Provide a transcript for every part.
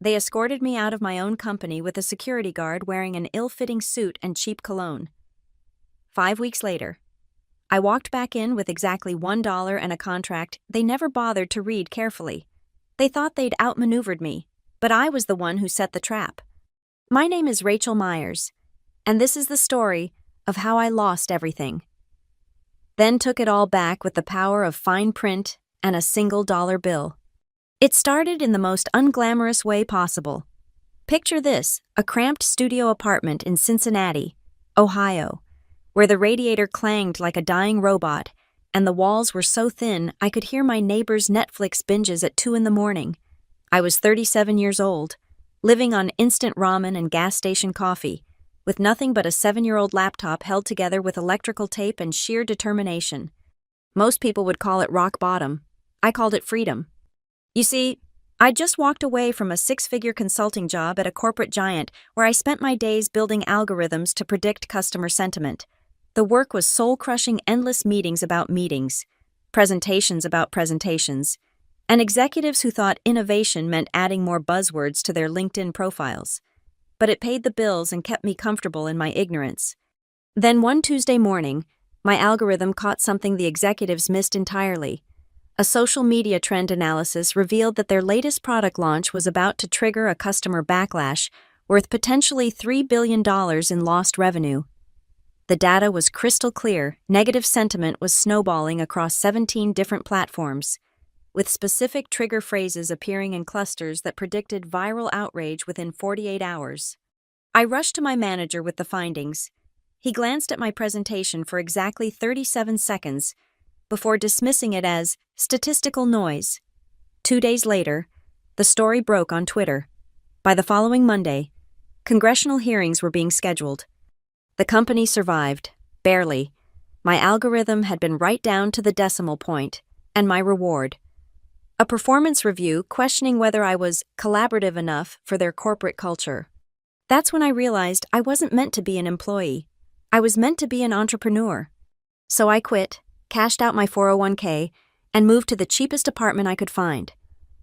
They escorted me out of my own company with a security guard wearing an ill-fitting suit and cheap cologne. 5 weeks later, I walked back in with exactly $1 and a contract they never bothered to read carefully. They thought they'd outmaneuvered me, but I was the one who set the trap. My name is Rachel Myers, and this is the story of how I lost everything. Then took it all back with the power of fine print and a single dollar bill. It started in the most unglamorous way possible. Picture this, a cramped studio apartment in Cincinnati, Ohio, where the radiator clanged like a dying robot, and the walls were so thin I could hear my neighbor's Netflix binges at 2 a.m. I was 37 years old, living on instant ramen and gas station coffee, with nothing but a 7-year-old laptop held together with electrical tape and sheer determination. Most people would call it rock bottom. I called it freedom. You see, I'd just walked away from a 6-figure consulting job at a corporate giant where I spent my days building algorithms to predict customer sentiment. The work was soul-crushing endless meetings about meetings, presentations about presentations, and executives who thought innovation meant adding more buzzwords to their LinkedIn profiles. But it paid the bills and kept me comfortable in my ignorance. Then one Tuesday morning, my algorithm caught something the executives missed entirely. A social media trend analysis revealed that their latest product launch was about to trigger a customer backlash worth potentially $3 billion in lost revenue. The data was crystal clear. Negative sentiment was snowballing across 17 different platforms, with specific trigger phrases appearing in clusters that predicted viral outrage within 48 hours. I rushed to my manager with the findings. He glanced at my presentation for exactly 37 seconds before dismissing it as statistical noise. 2 days later, the story broke on Twitter. By the following Monday, congressional hearings were being scheduled. The company survived, barely. My algorithm had been right down to the decimal point, and my reward: a performance review questioning whether I was collaborative enough for their corporate culture. That's when I realized I wasn't meant to be an employee. I was meant to be an entrepreneur. So I quit, cashed out my 401k, and moved to the cheapest apartment I could find.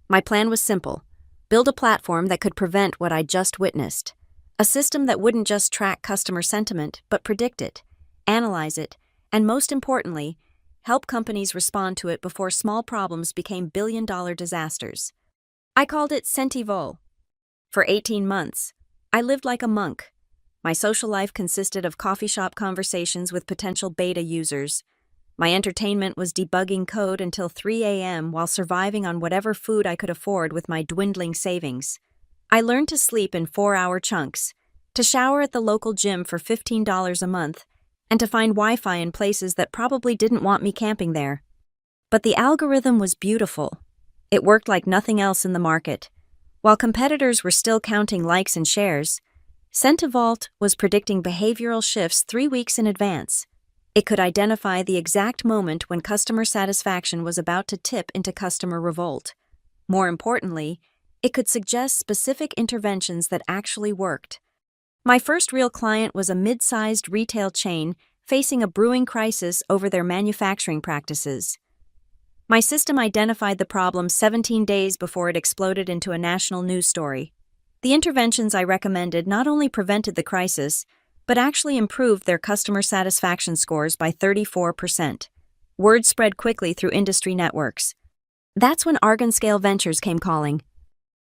My plan was simple: build a platform that could prevent what I'd just witnessed. A system that wouldn't just track customer sentiment, but predict it, analyze it, and most importantly, help companies respond to it before small problems became billion-dollar disasters. I called it Sentivol. For 18 months, I lived like a monk. My social life consisted of coffee shop conversations with potential beta users. My entertainment was debugging code until 3 a.m. while surviving on whatever food I could afford with my dwindling savings. I learned to sleep in 4-hour chunks, to shower at the local gym for $15 a month, and to find Wi-Fi in places that probably didn't want me camping there. But the algorithm was beautiful. It worked like nothing else in the market. While competitors were still counting likes and shares, Centivault was predicting behavioral shifts 3 weeks in advance. It could identify the exact moment when customer satisfaction was about to tip into customer revolt. More importantly, it could suggest specific interventions that actually worked. My first real client was a mid-sized retail chain facing a brewing crisis over their manufacturing practices. My system identified the problem 17 days before it exploded into a national news story. The interventions I recommended not only prevented the crisis, but actually improved their customer satisfaction scores by 34%. Word spread quickly through industry networks. That's when Argon Scale Ventures came calling.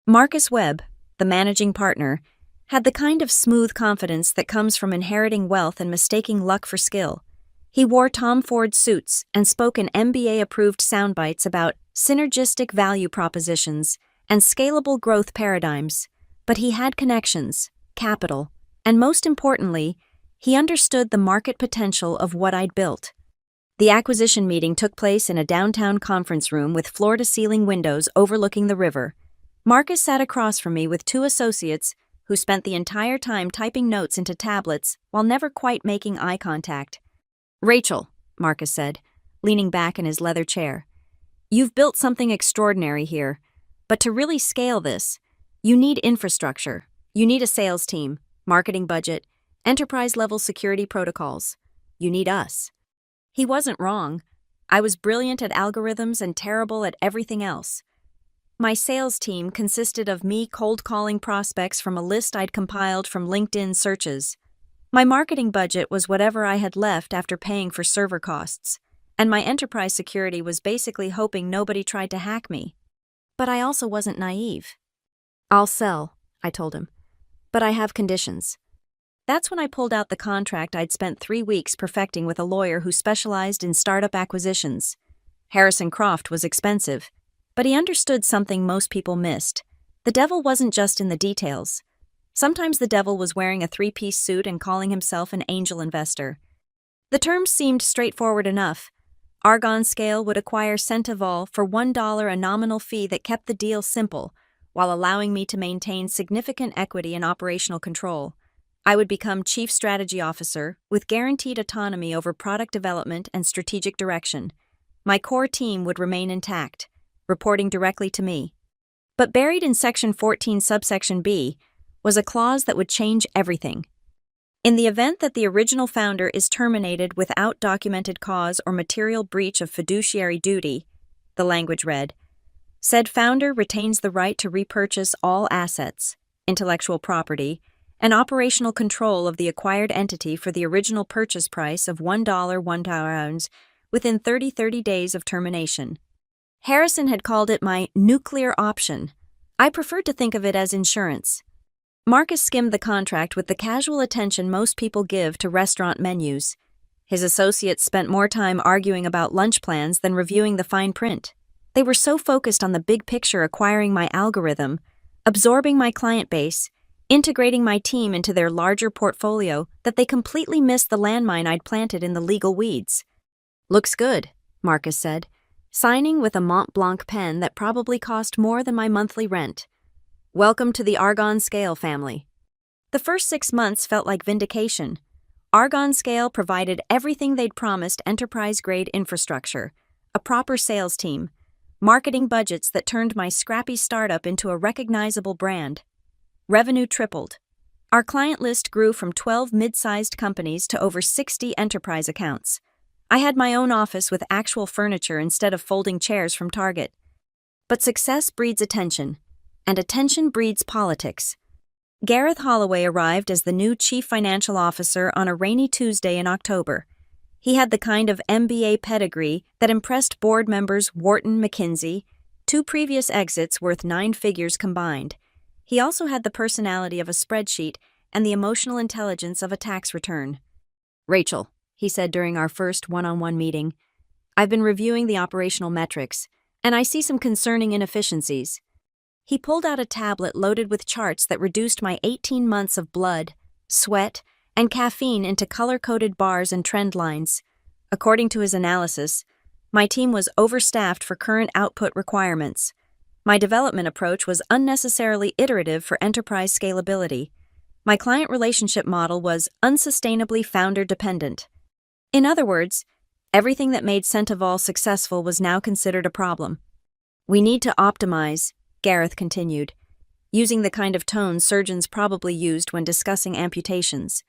Marcus Webb, the managing partner, had the kind of smooth confidence that comes from inheriting wealth and mistaking luck for skill. He wore Tom Ford suits and spoke in MBA-approved soundbites about synergistic value propositions and scalable growth paradigms. But he had connections, capital, and most importantly, he understood the market potential of what I'd built. The acquisition meeting took place in a downtown conference room with floor-to-ceiling windows overlooking the river. Marcus sat across from me with 2 associates who spent the entire time typing notes into tablets while never quite making eye contact. "Rachel," Marcus said, leaning back in his leather chair, "you've built something extraordinary here, but to really scale this, you need infrastructure. You need a sales team, marketing budget, enterprise-level security protocols. You need us." He wasn't wrong. I was brilliant at algorithms and terrible at everything else. My sales team consisted of me cold calling prospects from a list I'd compiled from LinkedIn searches. My marketing budget was whatever I had left after paying for server costs, and my enterprise security was basically hoping nobody tried to hack me. But I also wasn't naive. "I'll sell," I told him, "but I have conditions." That's when I pulled out the contract I'd spent 3 weeks perfecting with a lawyer who specialized in startup acquisitions. Harrison Croft was expensive, but he understood something most people missed. The devil wasn't just in the details. Sometimes the devil was wearing a 3-piece suit and calling himself an angel investor. The terms seemed straightforward enough. Argon Scale would acquire Centivol for $1 a nominal fee that kept the deal simple, while allowing me to maintain significant equity and operational control. I would become Chief Strategy Officer, with guaranteed autonomy over product development and strategic direction. My core team would remain intact, reporting directly to me. But buried in Section 14, subsection B, was a clause that would change everything. In the event that the original founder is terminated without documented cause or material breach of fiduciary duty, the language read, said founder retains the right to repurchase all assets, intellectual property, and operational control of the acquired entity for the original purchase price of $1 within 30 days of termination. Harrison had called it my nuclear option. I preferred to think of it as insurance. Marcus skimmed the contract with the casual attention most people give to restaurant menus. His associates spent more time arguing about lunch plans than reviewing the fine print. They were so focused on the big picture, acquiring my algorithm, absorbing my client base, integrating my team into their larger portfolio, that they completely missed the landmine I'd planted in the legal weeds. "Looks good," Marcus said, signing with a Mont Blanc pen that probably cost more than my monthly rent. "Welcome to the Argon Scale family." The first 6 months felt like vindication. Argon Scale provided everything they'd promised: enterprise-grade infrastructure, a proper sales team, marketing budgets that turned my scrappy startup into a recognizable brand. Revenue tripled. Our client list grew from 12 mid-sized companies to over 60 enterprise accounts. I had my own office with actual furniture instead of folding chairs from Target. But success breeds attention, and attention breeds politics. Gareth Holloway arrived as the new chief financial officer on a rainy Tuesday in October. He had the kind of MBA pedigree that impressed board members Wharton, McKinsey, 2 previous exits worth 9 figures combined. He also had the personality of a spreadsheet and the emotional intelligence of a tax return. "Rachel," he said during our first one-on-one meeting, "I've been reviewing the operational metrics, and I see some concerning inefficiencies." He pulled out a tablet loaded with charts that reduced my 18 months of blood, sweat, and caffeine into color-coded bars and trend lines. According to his analysis, my team was overstaffed for current output requirements. My development approach was unnecessarily iterative for enterprise scalability. My client relationship model was unsustainably founder-dependent. In other words, everything that made Centivol successful was now considered a problem. "We need to optimize," Gareth continued, using the kind of tone surgeons probably used when discussing amputations.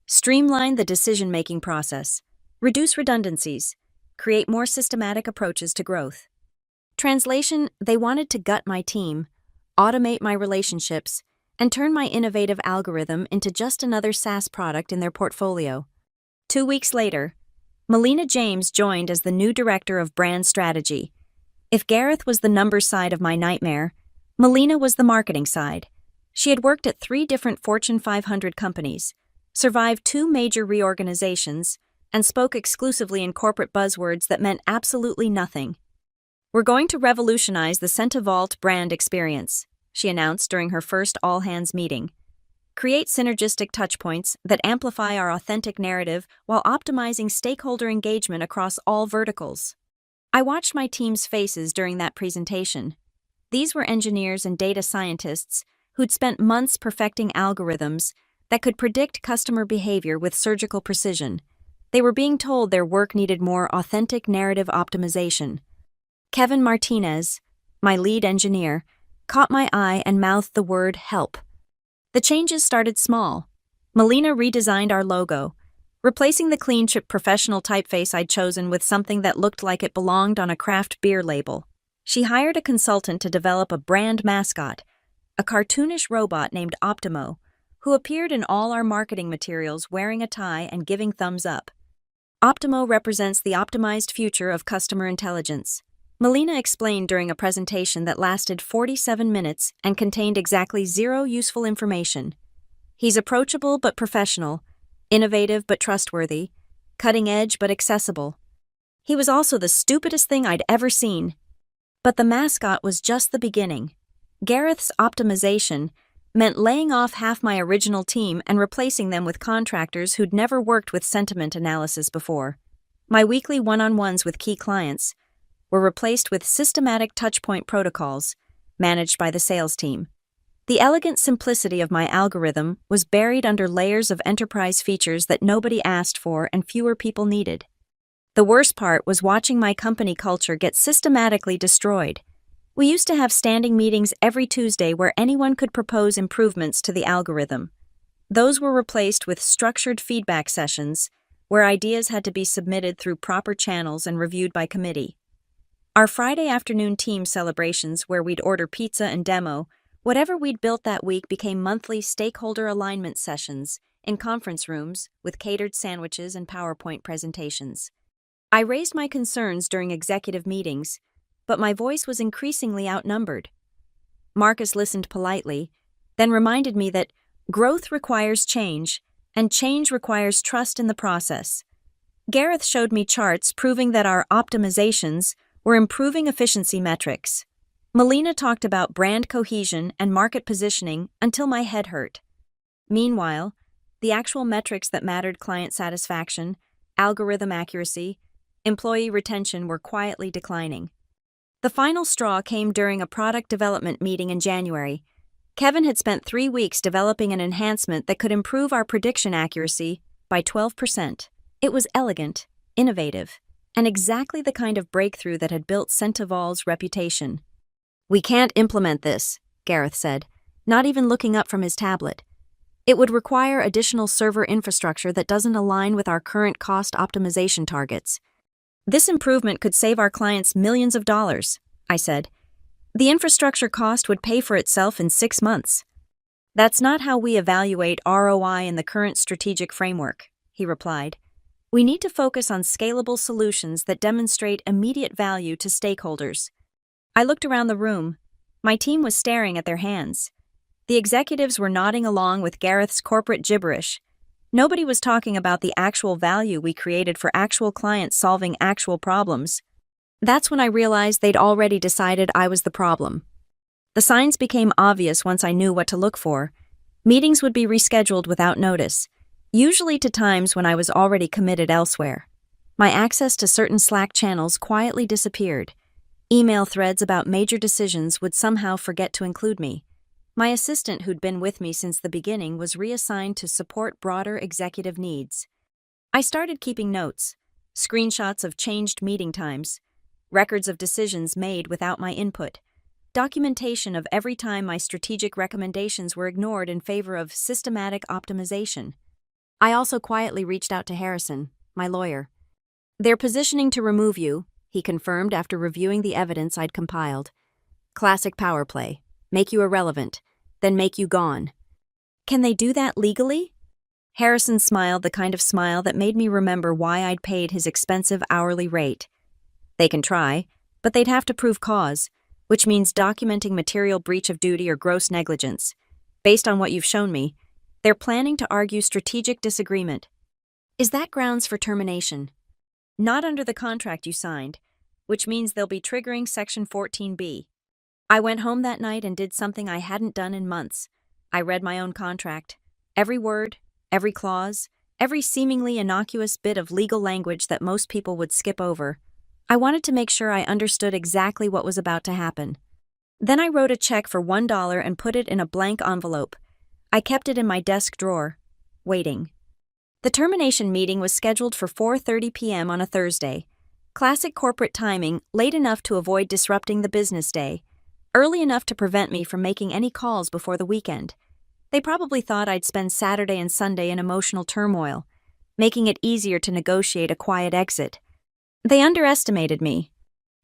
"Streamline the decision-making process, reduce redundancies, create more systematic approaches to growth." Translation: they wanted to gut my team, automate my relationships, and turn my innovative algorithm into just another SaaS product in their portfolio. 2 weeks later, Melina James joined as the new director of brand strategy. If Gareth was the numbers side of my nightmare, Melina was the marketing side. She had worked at 3 different Fortune 500 companies, survived 2 major reorganizations, and spoke exclusively in corporate buzzwords that meant absolutely nothing. "We're going to revolutionize the Centivault brand experience," she announced during her first all-hands meeting. "Create synergistic touchpoints that amplify our authentic narrative while optimizing stakeholder engagement across all verticals." I watched my team's faces during that presentation. These were engineers and data scientists who'd spent months perfecting algorithms that could predict customer behavior with surgical precision. They were being told their work needed more authentic narrative optimization. Kevin Martinez, my lead engineer, caught my eye and mouthed the word "help." The changes started small. Melina redesigned our logo, replacing the clean-chip professional typeface I'd chosen with something that looked like it belonged on a craft beer label. She hired a consultant to develop a brand mascot, a cartoonish robot named Optimo, who appeared in all our marketing materials wearing a tie and giving thumbs up. Optimo represents the optimized future of customer intelligence. Melina explained during a presentation that lasted 47 minutes and contained exactly 0 useful information. He's approachable but professional, innovative but trustworthy, cutting edge but accessible. He was also the stupidest thing I'd ever seen. But the mascot was just the beginning. Gareth's optimization meant laying off half my original team and replacing them with contractors who'd never worked with sentiment analysis before. My weekly one-on-ones with key clients were replaced with systematic touchpoint protocols managed by the sales team. The elegant simplicity of my algorithm was buried under layers of enterprise features that nobody asked for and fewer people needed. The worst part was watching my company culture get systematically destroyed. We used to have standing meetings every Tuesday where anyone could propose improvements to the algorithm. Those were replaced with structured feedback sessions, where ideas had to be submitted through proper channels and reviewed by committee. Our Friday afternoon team celebrations, where we'd order pizza and demo, whatever we'd built that week became monthly stakeholder alignment sessions in conference rooms with catered sandwiches and PowerPoint presentations. I raised my concerns during executive meetings, but my voice was increasingly outnumbered. Marcus listened politely, then reminded me that growth requires change, and change requires trust in the process. Gareth showed me charts proving that our optimizations were improving efficiency metrics. Melina talked about brand cohesion and market positioning until my head hurt. Meanwhile, the actual metrics that mattered, client satisfaction, algorithm accuracy, employee retention, were quietly declining. The final straw came during a product development meeting in January. Kevin had spent 3 weeks developing an enhancement that could improve our prediction accuracy by 12%. It was elegant, innovative, and exactly the kind of breakthrough that had built Centivol's reputation. "We can't implement this," Gareth said, not even looking up from his tablet. "It would require additional server infrastructure that doesn't align with our current cost optimization targets." "This improvement could save our clients millions of dollars," I said. "The infrastructure cost would pay for itself in 6 months." "That's not how we evaluate ROI in the current strategic framework," he replied. "We need to focus on scalable solutions that demonstrate immediate value to stakeholders." I looked around the room. My team was staring at their hands. The executives were nodding along with Gareth's corporate gibberish. Nobody was talking about the actual value we created for actual clients solving actual problems. That's when I realized they'd already decided I was the problem. The signs became obvious once I knew what to look for. Meetings would be rescheduled without notice, usually to times when I was already committed elsewhere. My access to certain Slack channels quietly disappeared. Email threads about major decisions would somehow forget to include me. My assistant, who'd been with me since the beginning, was reassigned to support broader executive needs. I started keeping notes, screenshots of changed meeting times, records of decisions made without my input, documentation of every time my strategic recommendations were ignored in favor of systematic optimization. I also quietly reached out to Harrison, my lawyer. "They're positioning to remove you," he confirmed after reviewing the evidence I'd compiled. "Classic power play. Make you irrelevant, then make you gone." "Can they do that legally?" Harrison smiled, the kind of smile that made me remember why I'd paid his expensive hourly rate. "They can try, but they'd have to prove cause, which means documenting material breach of duty or gross negligence. Based on what you've shown me, they're planning to argue strategic disagreement." "Is that grounds for termination?" "Not under the contract you signed, which means they'll be triggering Section 14B. I went home that night and did something I hadn't done in months. I read my own contract. Every word, every clause, every seemingly innocuous bit of legal language that most people would skip over. I wanted to make sure I understood exactly what was about to happen. Then I wrote a check for $1 and put it in a blank envelope. I kept it in my desk drawer, waiting. The termination meeting was scheduled for 4:30 p.m. on a Thursday. Classic corporate timing, late enough to avoid disrupting the business day, early enough to prevent me from making any calls before the weekend. They probably thought I'd spend Saturday and Sunday in emotional turmoil, making it easier to negotiate a quiet exit. They underestimated me.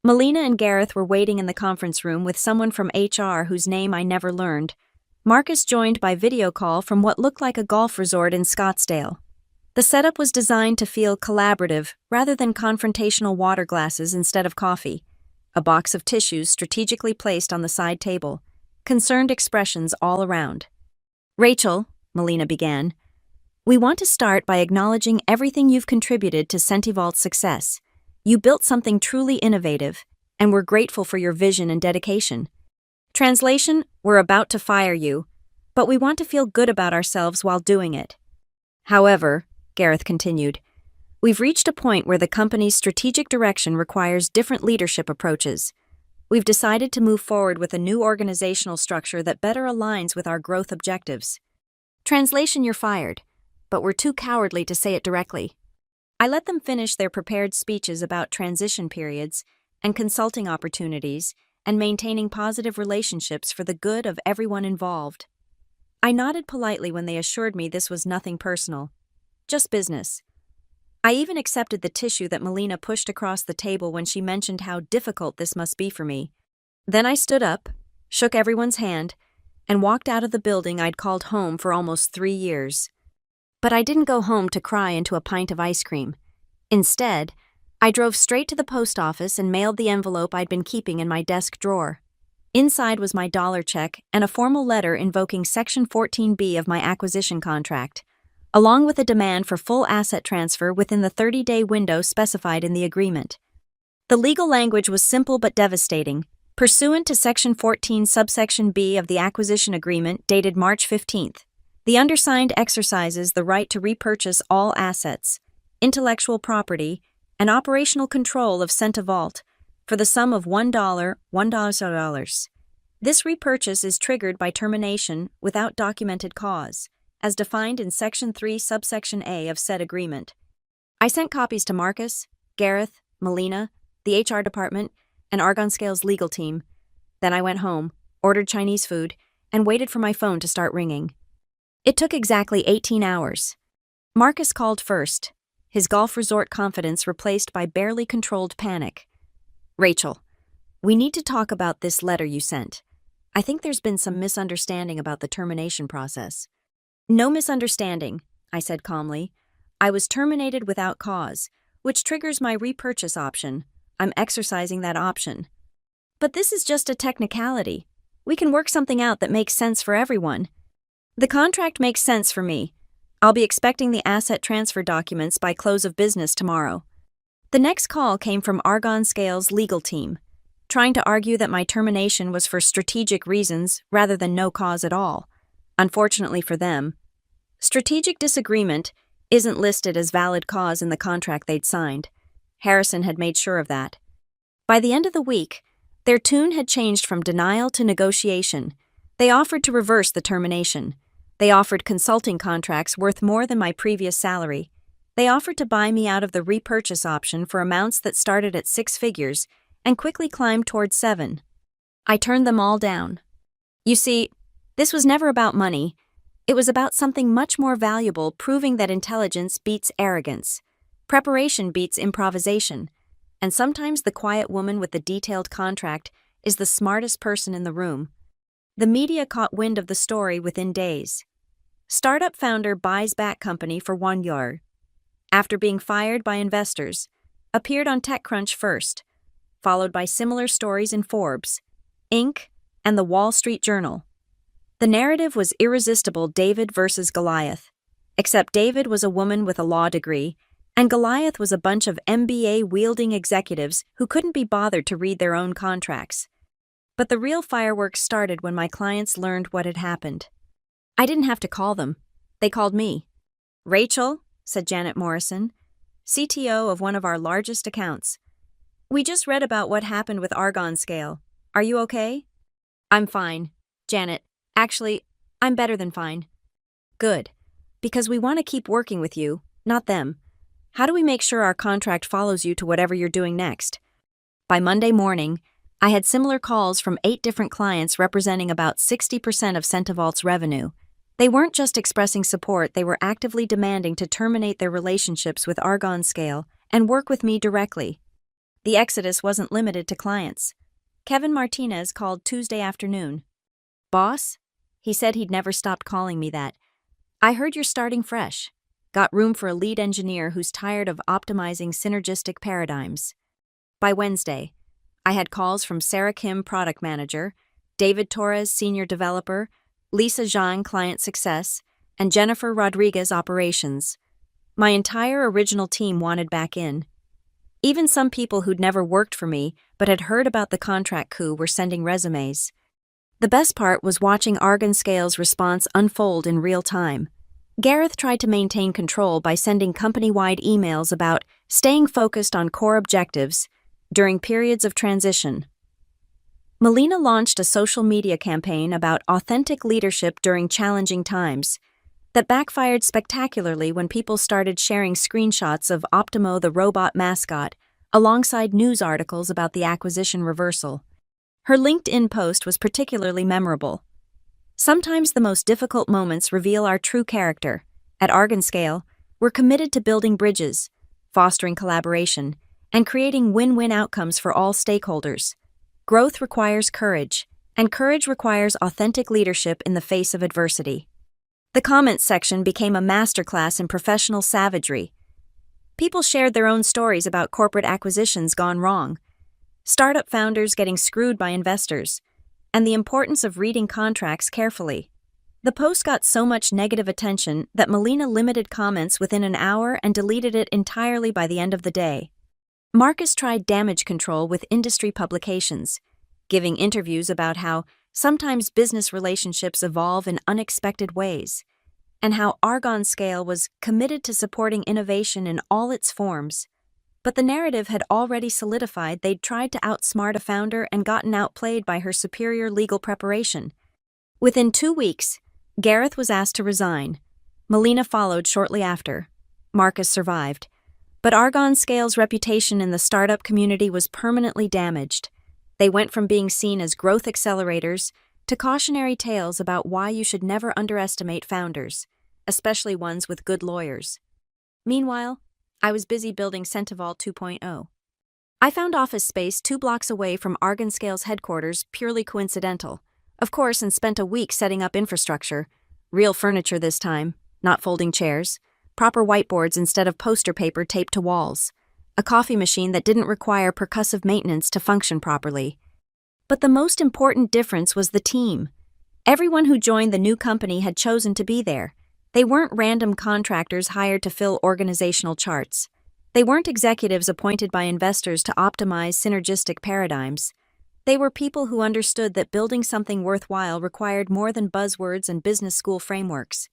Melina and Gareth were waiting in the conference room with someone from HR whose name I never learned. Marcus joined by video call from what looked like a golf resort in Scottsdale. The setup was designed to feel collaborative rather than confrontational, water glasses instead of coffee. A box of tissues strategically placed on the side table. Concerned expressions all around. "Rachel," Melina began, "we want to start by acknowledging everything you've contributed to Centivault's success. You built something truly innovative, and we're grateful for your vision and dedication. Translation, we're about to fire you, but we want to feel good about ourselves while doing it. However," Gareth continued, "we've reached a point where the company's strategic direction requires different leadership approaches. We've decided to move forward with a new organizational structure that better aligns with our growth objectives. Translation, you're fired, but we're too cowardly to say it directly." I let them finish their prepared speeches about transition periods and consulting opportunities and maintaining positive relationships for the good of everyone involved. I nodded politely when they assured me this was nothing personal, just business. I even accepted the tissue that Melina pushed across the table when she mentioned how difficult this must be for me. Then I stood up, shook everyone's hand, and walked out of the building I'd called home for almost 3 years. But I didn't go home to cry into a pint of ice cream. Instead, I drove straight to the post office and mailed the envelope I'd been keeping in my desk drawer. Inside was my dollar check and a formal letter invoking Section 14B of my acquisition contract, along with a demand for full asset transfer within the 30-day window specified in the agreement. The legal language was simple but devastating. Pursuant to Section 14 subsection B of the acquisition agreement dated March 15th, the undersigned exercises the right to repurchase all assets, intellectual property, and operational control of Centivault for the sum of $1. This repurchase is triggered by termination without documented cause, as defined in Section 3 subsection A of said agreement. I sent copies to Marcus, Gareth, Melina, the HR department, and Argon Scale's legal team. Then I went home, ordered Chinese food, and waited for my phone to start ringing. It took exactly 18 hours. Marcus called first, his golf resort confidence replaced by barely controlled panic. "Rachel, we need to talk about this letter you sent. I think there's been some misunderstanding about the termination process." "No misunderstanding," I said calmly. "I was terminated without cause, which triggers my repurchase option. I'm exercising that option." "But this is just a technicality. We can work something out that makes sense for everyone." "The contract makes sense for me. I'll be expecting the asset transfer documents by close of business tomorrow." The next call came from Argon Scale's legal team, trying to argue that my termination was for strategic reasons rather than no cause at all. Unfortunately for them, strategic disagreement isn't listed as valid cause in the contract they'd signed. Harrison had made sure of that. By the end of the week, their tune had changed from denial to negotiation. They offered to reverse the termination. They offered consulting contracts worth more than my previous salary. They offered to buy me out of the repurchase option for amounts that started at 6 figures and quickly climbed towards 7. I turned them all down. You see, this was never about money. It was about something much more valuable, proving that intelligence beats arrogance. Preparation beats improvisation. And sometimes the quiet woman with the detailed contract is the smartest person in the room. The media caught wind of the story within days. Startup founder buys back company for $1. After being fired by investors, appeared on TechCrunch first, followed by similar stories in Forbes, Inc., and the Wall Street Journal. The narrative was irresistible: David versus Goliath. Except David was a woman with a law degree, and Goliath was a bunch of MBA-wielding executives who couldn't be bothered to read their own contracts. But the real fireworks started when my clients learned what had happened. I didn't have to call them. They called me. "Rachel," said Janet Morrison, CTO of one of our largest accounts, "we just read about what happened with Argon Scale. Are you okay?" "I'm fine, Janet. Actually, I'm better than fine." "Good, because we want to keep working with you, not them. How do we make sure our contract follows you to whatever you're doing next?" By Monday morning, I had similar calls from 8 different clients representing about 60% of Centivault's revenue. They weren't just expressing support, they were actively demanding to terminate their relationships with Argon Scale and work with me directly. The exodus wasn't limited to clients. Kevin Martinez called Tuesday afternoon. "Boss?" He said he'd never stopped calling me that. "I heard you're starting fresh. Got room for a lead engineer who's tired of optimizing synergistic paradigms." By Wednesday, I had calls from Sarah Kim, product manager, David Torres, senior developer, Lisa Zhang, client success, and Jennifer Rodriguez, operations. My entire original team wanted back in. Even some people who'd never worked for me but had heard about the contract coup were sending resumes. The best part was watching Argon Scale's response unfold in real time. Gareth tried to maintain control by sending company-wide emails about staying focused on core objectives during periods of transition. Melina launched a social media campaign about authentic leadership during challenging times that backfired spectacularly when people started sharing screenshots of Optimo the robot mascot alongside news articles about the acquisition reversal. Her LinkedIn post was particularly memorable. Sometimes the most difficult moments reveal our true character. At Argon Scale, we're committed to building bridges, fostering collaboration, and creating win-win outcomes for all stakeholders. Growth requires courage, and courage requires authentic leadership in the face of adversity. The comments section became a masterclass in professional savagery. People shared their own stories about corporate acquisitions gone wrong, startup founders getting screwed by investors, and the importance of reading contracts carefully. The post got so much negative attention that Melina limited comments within an hour and deleted it entirely by the end of the day. Marcus tried damage control with industry publications, giving interviews about how sometimes business relationships evolve in unexpected ways, and how Argon Scale was committed to supporting innovation in all its forms. But the narrative had already solidified they'd tried to outsmart a founder and gotten outplayed by her superior legal preparation. Within 2 weeks, Gareth was asked to resign. Melina followed shortly after. Marcus survived. But Argon Scale's reputation in the startup community was permanently damaged. They went from being seen as growth accelerators to cautionary tales about why you should never underestimate founders, especially ones with good lawyers. Meanwhile, I was busy building Centivault 2.0. I found office space 2 blocks away from Argon Scale's headquarters purely coincidental, of course, and spent a week setting up infrastructure. Real furniture this time, not folding chairs, proper whiteboards instead of poster paper taped to walls, a coffee machine that didn't require percussive maintenance to function properly. But the most important difference was the team. Everyone who joined the new company had chosen to be there. They weren't random contractors hired to fill organizational charts. They weren't executives appointed by investors to optimize synergistic paradigms. They were people who understood that building something worthwhile required more than buzzwords and business school frameworks.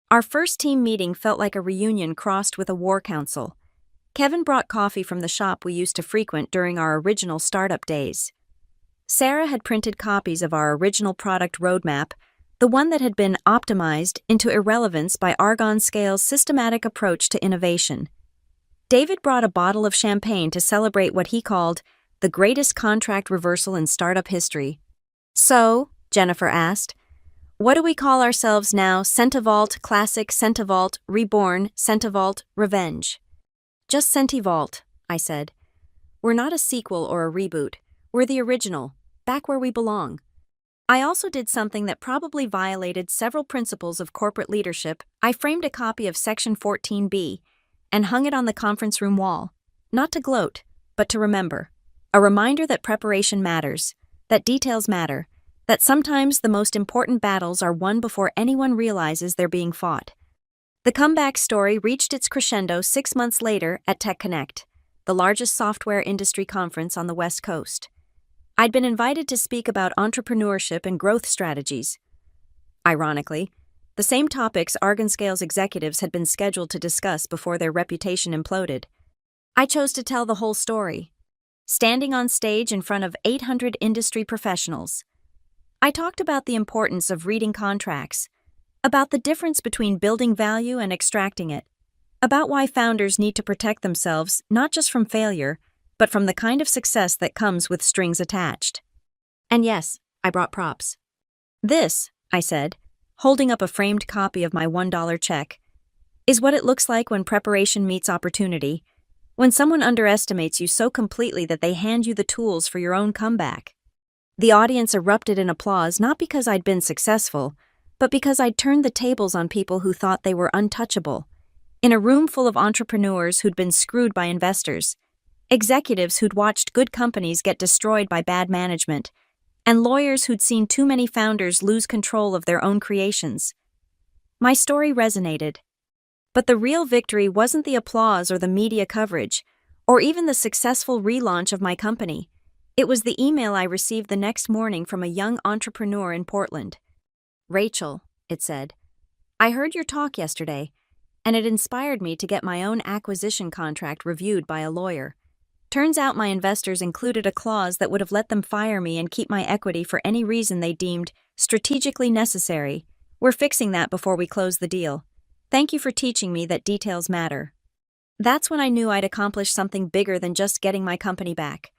Our first team meeting felt like a reunion crossed with a war council. Kevin brought coffee from the shop we used to frequent during our original startup days. Sarah had printed copies of our original product roadmap, the one that had been optimized into irrelevance by Argon Scale's systematic approach to innovation. David brought a bottle of champagne to celebrate what he called the greatest contract reversal in startup history. "So," Jennifer asked, "what do we call ourselves now? Centivault Classic, Centivault Reborn, Centivault Revenge?" "Just Centivault," I said. "We're not a sequel or a reboot. We're the original, back where we belong." I also did something that probably violated several principles of corporate leadership. I framed a copy of Section 14B and hung it on the conference room wall, not to gloat, but to remember. A reminder that preparation matters, that details matter, that sometimes the most important battles are won before anyone realizes they're being fought. The comeback story reached its crescendo 6 months later at Tech Connect, the largest software industry conference on the West Coast. I'd been invited to speak about entrepreneurship and growth strategies. Ironically, the same topics Argon Scale's executives had been scheduled to discuss before their reputation imploded. I chose to tell the whole story, standing on stage in front of 800 industry professionals. I talked about the importance of reading contracts, about the difference between building value and extracting it, about why founders need to protect themselves not just from failure, but from the kind of success that comes with strings attached. And yes, I brought props. "This," I said, holding up a framed copy of my $1 check, "is what it looks like when preparation meets opportunity, When someone underestimates you so completely that they hand you the tools for your own comeback. The audience erupted in applause not because I'd been successful, but because I'd turned the tables on people who thought they were untouchable. In a room full of entrepreneurs who'd been screwed by investors, executives who'd watched good companies get destroyed by bad management, and lawyers who'd seen too many founders lose control of their own creations. My story resonated. But the real victory wasn't the applause or the media coverage, or even the successful relaunch of my company. It was the email I received the next morning from a young entrepreneur in Portland. "Rachel," it said, "I heard your talk yesterday, and it inspired me to get my own acquisition contract reviewed by a lawyer. Turns out my investors included a clause that would have let them fire me and keep my equity for any reason they deemed strategically necessary. We're fixing that before we close the deal. Thank you for teaching me that details matter." That's when I knew I'd accomplished something bigger than just getting my company back.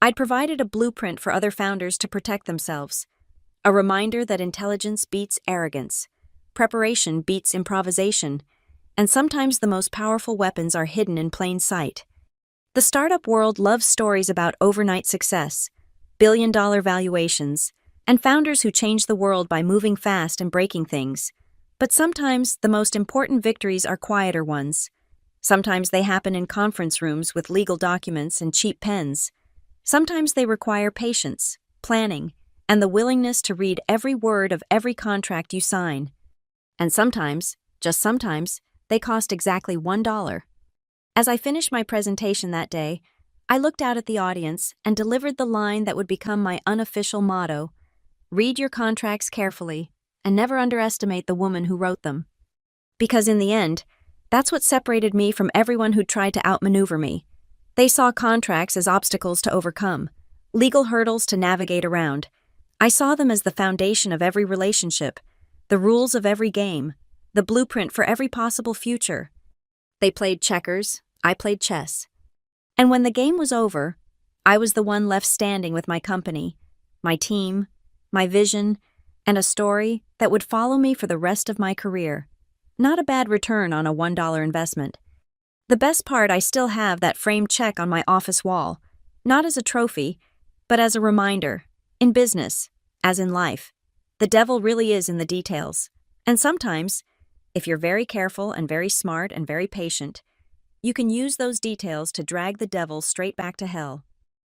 I'd provided a blueprint for other founders to protect themselves, a reminder that intelligence beats arrogance, preparation beats improvisation, and sometimes the most powerful weapons are hidden in plain sight. The startup world loves stories about overnight success, billion-dollar valuations, and founders who change the world by moving fast and breaking things. But sometimes the most important victories are quieter ones. Sometimes they happen in conference rooms with legal documents and cheap pens. Sometimes they require patience, planning, and the willingness to read every word of every contract you sign. And sometimes, just sometimes, they cost exactly $1. As I finished my presentation that day, I looked out at the audience and delivered the line that would become my unofficial motto: "Read your contracts carefully, and never underestimate the woman who wrote them." Because in the end, that's what separated me from everyone who tried to outmaneuver me. They saw contracts as obstacles to overcome, legal hurdles to navigate around. I saw them as the foundation of every relationship, the rules of every game, the blueprint for every possible future. They played checkers, I played chess. And when the game was over, I was the one left standing with my company, my team, my vision, and a story that would follow me for the rest of my career. Not a bad return on a $1 investment. The best part, I still have that framed check on my office wall, not as a trophy, but as a reminder. In business, as in life, the devil really is in the details. And sometimes, if you're very careful and very smart and very patient, you can use those details to drag the devil straight back to hell.